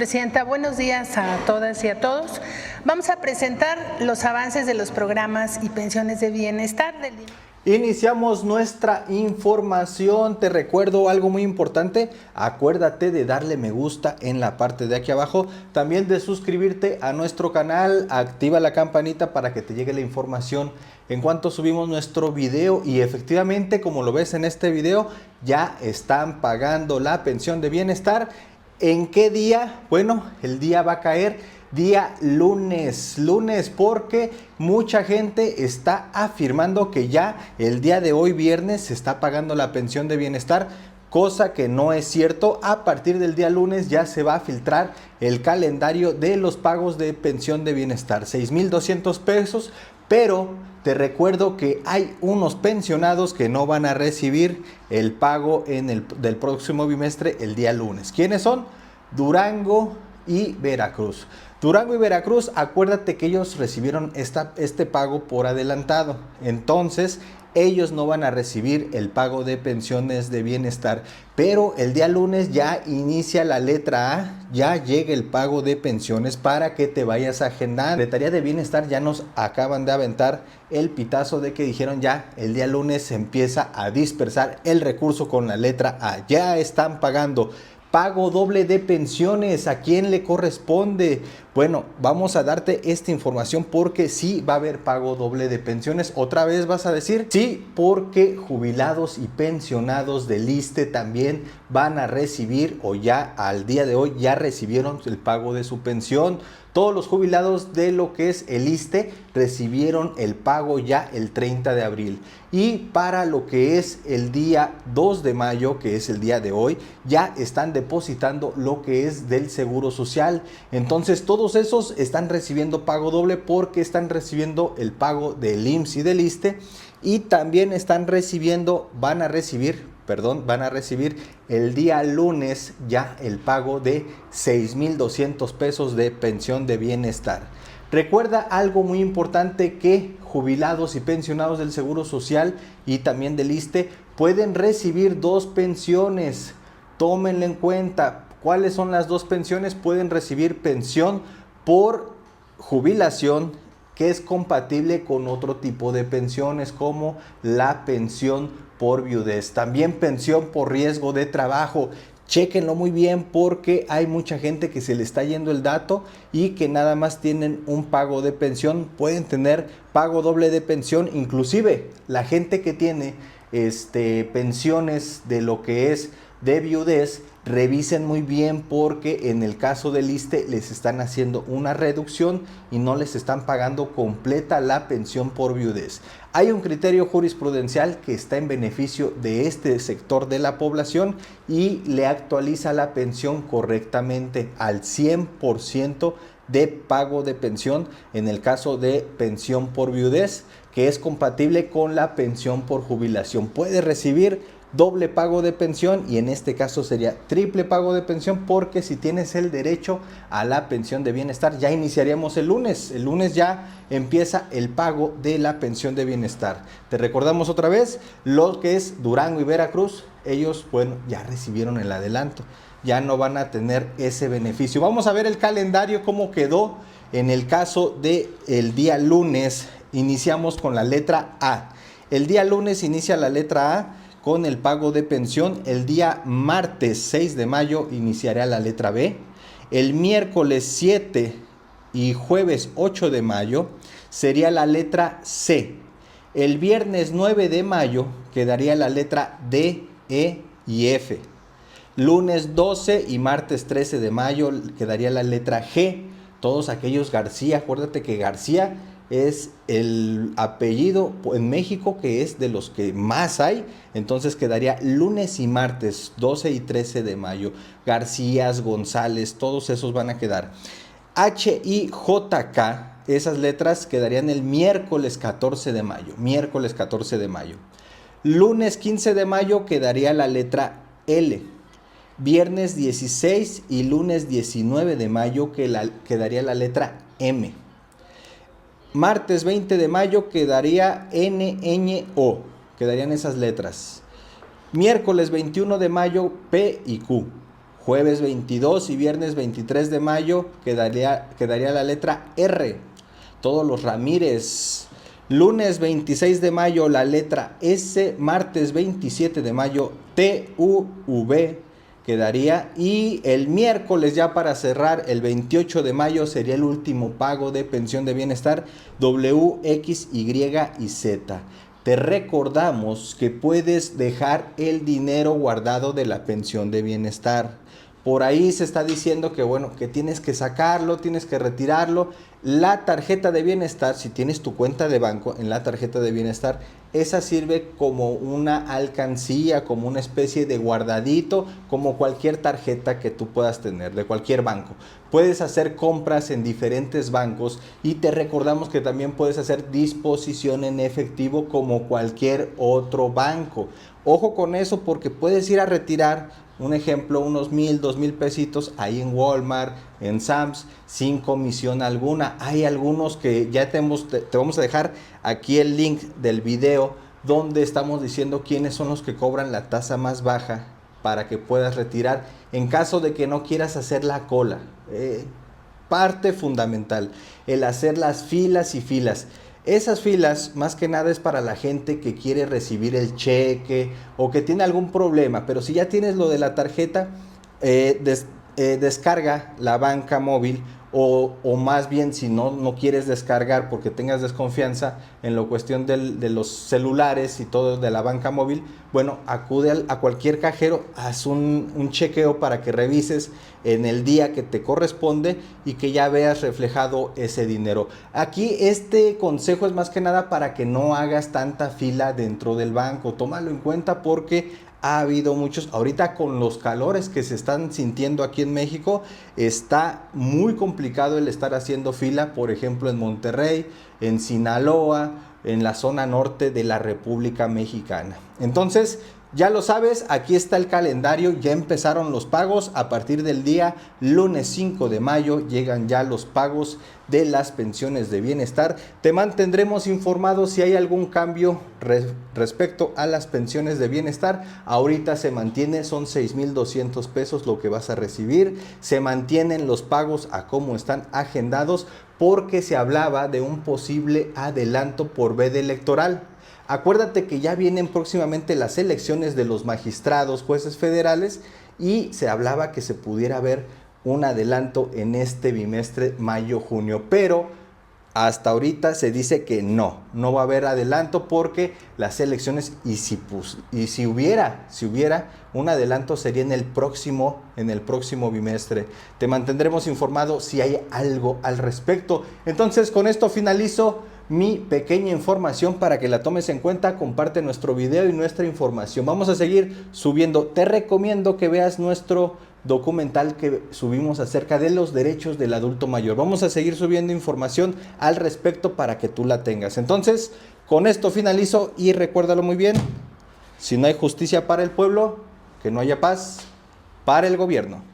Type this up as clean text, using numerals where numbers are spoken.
Presidenta. Buenos días a todas y a todos. Vamos a presentar los avances de los programas y pensiones de bienestar del día. Iniciamos nuestra información. Te recuerdo algo muy importante. Acuérdate de darle me gusta en la parte de aquí abajo. También de suscribirte a nuestro canal. Activa la campanita para que te llegue la información en cuanto subimos nuestro video. Y efectivamente, como lo ves en este video, ya están pagando la pensión de bienestar. ¿En qué día? Bueno, el día va a caer día lunes, porque mucha gente está afirmando que ya el día de hoy viernes se está pagando la pensión de bienestar, cosa que no es cierto. A partir del día lunes ya se va a filtrar el calendario de los pagos de pensión de bienestar, 6,200 pesos, pero te recuerdo que hay unos pensionados que no van a recibir el pago del próximo bimestre el día lunes. ¿Quiénes son? Durango y Veracruz. Durango y Veracruz, acuérdate que ellos recibieron este pago por adelantado. Entonces, ellos no van a recibir el pago de pensiones de bienestar. Pero el día lunes ya inicia la letra A, ya llega el pago de pensiones para que te vayas agendando. La Secretaría de Bienestar ya nos acaban de aventar el pitazo de que dijeron ya el día lunes se empieza a dispersar el recurso con la letra A. Ya están pagando. Pago doble de pensiones, ¿a quién le corresponde? Bueno, vamos a darte esta información porque sí va a haber pago doble de pensiones. ¿Otra vez vas a decir? Sí, porque jubilados y pensionados del ISSSTE también van a recibir, o ya al día de hoy ya recibieron el pago de su pensión. Todos los jubilados de lo que es el ISSSTE recibieron el pago ya el 30 de abril. Y para lo que es el día 2 de mayo, que es el día de hoy, ya están depositando lo que es del Seguro Social. Entonces todos esos están recibiendo pago doble porque están recibiendo el pago del IMSS y del ISSSTE. Y también van a recibir el día lunes ya el pago de 6,200 pesos de pensión de bienestar. Recuerda algo muy importante, que jubilados y pensionados del Seguro Social y también del ISSSTE pueden recibir dos pensiones. Tómenlo en cuenta. ¿Cuáles son las dos pensiones? Pueden recibir pensión por jubilación, que es compatible con otro tipo de pensiones como la pensión por viudez. También pensión por riesgo de trabajo. Chéquenlo muy bien porque hay mucha gente que se le está yendo el dato y que nada más tienen un pago de pensión. Pueden tener pago doble de pensión. Inclusive la gente que tiene pensiones de lo que es de viudez, revisen muy bien porque en el caso del ISSSTE les están haciendo una reducción y no les están pagando completa la pensión por viudez. Hay un criterio jurisprudencial que está en beneficio de este sector de la población y le actualiza la pensión correctamente al 100% de pago de pensión en el caso de pensión por viudez, que es compatible con la pensión por jubilación. Puede recibir doble pago de pensión y en este caso sería triple pago de pensión, porque si tienes el derecho a la pensión de bienestar ya iniciaríamos el lunes. El lunes ya empieza el pago de la pensión de bienestar. Te recordamos otra vez lo que es Durango y Veracruz. Ellos, bueno, ya recibieron el adelanto, ya no van a tener ese beneficio. Vamos a ver el calendario cómo quedó. En el caso de el día lunes iniciamos con la letra A. El día lunes inicia la letra A con el pago de pensión. El día martes 6 de mayo iniciará la letra B. El miércoles 7 y jueves 8 de mayo sería la letra C. El viernes 9 de mayo quedaría la letra D, E y F. Lunes 12 y martes 13 de mayo quedaría la letra G. Todos aquellos García, acuérdate que García es el apellido en México que es de los que más hay, entonces quedaría lunes y martes 12 y 13 de mayo. Garcías, González, todos esos van a quedar. H, I, J, K, esas letras quedarían el miércoles 14 de mayo. Miércoles 14 de mayo. Lunes 15 de mayo quedaría la letra L. Viernes 16 y lunes 19 de mayo quedaría la letra M. Martes 20 de mayo quedaría N, Ñ, O. Quedarían esas letras. Miércoles 21 de mayo P y Q. Jueves 22 y viernes 23 de mayo quedaría la letra R. Todos los Ramírez. Lunes 26 de mayo la letra S. Martes 27 de mayo TUV quedaría. Y el miércoles, ya para cerrar, el 28 de mayo sería el último pago de pensión de bienestar, W, X, Y y Z. Te recordamos que puedes dejar el dinero guardado de la pensión de bienestar. Por ahí se está diciendo que bueno, que tienes que sacarlo, tienes que retirarlo. La tarjeta de bienestar, si tienes tu cuenta de banco en la tarjeta de bienestar, esa sirve como una alcancía, como una especie de guardadito, como cualquier tarjeta que tú puedas tener de cualquier banco. Puedes hacer compras en diferentes bancos y te recordamos que también puedes hacer disposición en efectivo como cualquier otro banco. Ojo con eso, porque puedes ir a retirar, un ejemplo, unos 1,000, 2,000 pesitos ahí en Walmart, en Sam's, sin comisión alguna. Hay algunos que ya te vamos a dejar aquí el link del video donde estamos diciendo quiénes son los que cobran la tasa más baja para que puedas retirar en caso de que no quieras hacer la cola. Parte fundamental, el hacer las filas y filas. Esas filas más que nada es para la gente que quiere recibir el cheque o que tiene algún problema, pero si ya tienes lo de la tarjeta, descarga la banca móvil o más bien si no quieres descargar porque tengas desconfianza en la cuestión de los celulares y todo de la banca móvil, bueno, acude a cualquier cajero, haz un chequeo para que revises en el día que te corresponde y que ya veas reflejado ese dinero. Aquí este consejo es más que nada para que no hagas tanta fila dentro del banco. Tómalo en cuenta porque ha habido muchos, ahorita con los calores que se están sintiendo aquí en México, está muy complicado el estar haciendo fila, por ejemplo en Monterrey, en Sinaloa, en la zona norte de la República Mexicana. Entonces, ya lo sabes, aquí está el calendario, ya empezaron los pagos. A partir del día lunes 5 de mayo llegan ya los pagos de las pensiones de bienestar. Te mantendremos informado si hay algún cambio respecto a las pensiones de bienestar. Ahorita se mantiene, son 6,200 pesos lo que vas a recibir. Se mantienen los pagos a cómo están agendados porque se hablaba de un posible adelanto por veda electoral. Acuérdate que ya vienen próximamente las elecciones de los magistrados, jueces federales, y se hablaba que se pudiera ver un adelanto en este bimestre mayo-junio, pero hasta ahorita se dice que no va a haber adelanto porque las elecciones, y si hubiera un adelanto sería en el próximo bimestre. Te mantendremos informado si hay algo al respecto. Entonces, con esto finalizo mi pequeña información para que la tomes en cuenta. Comparte nuestro video y nuestra información. Vamos a seguir subiendo. Te recomiendo que veas nuestro documental que subimos acerca de los derechos del adulto mayor. Vamos a seguir subiendo información al respecto para que tú la tengas. Entonces, con esto finalizo y recuérdalo muy bien: si no hay justicia para el pueblo, que no haya paz para el gobierno.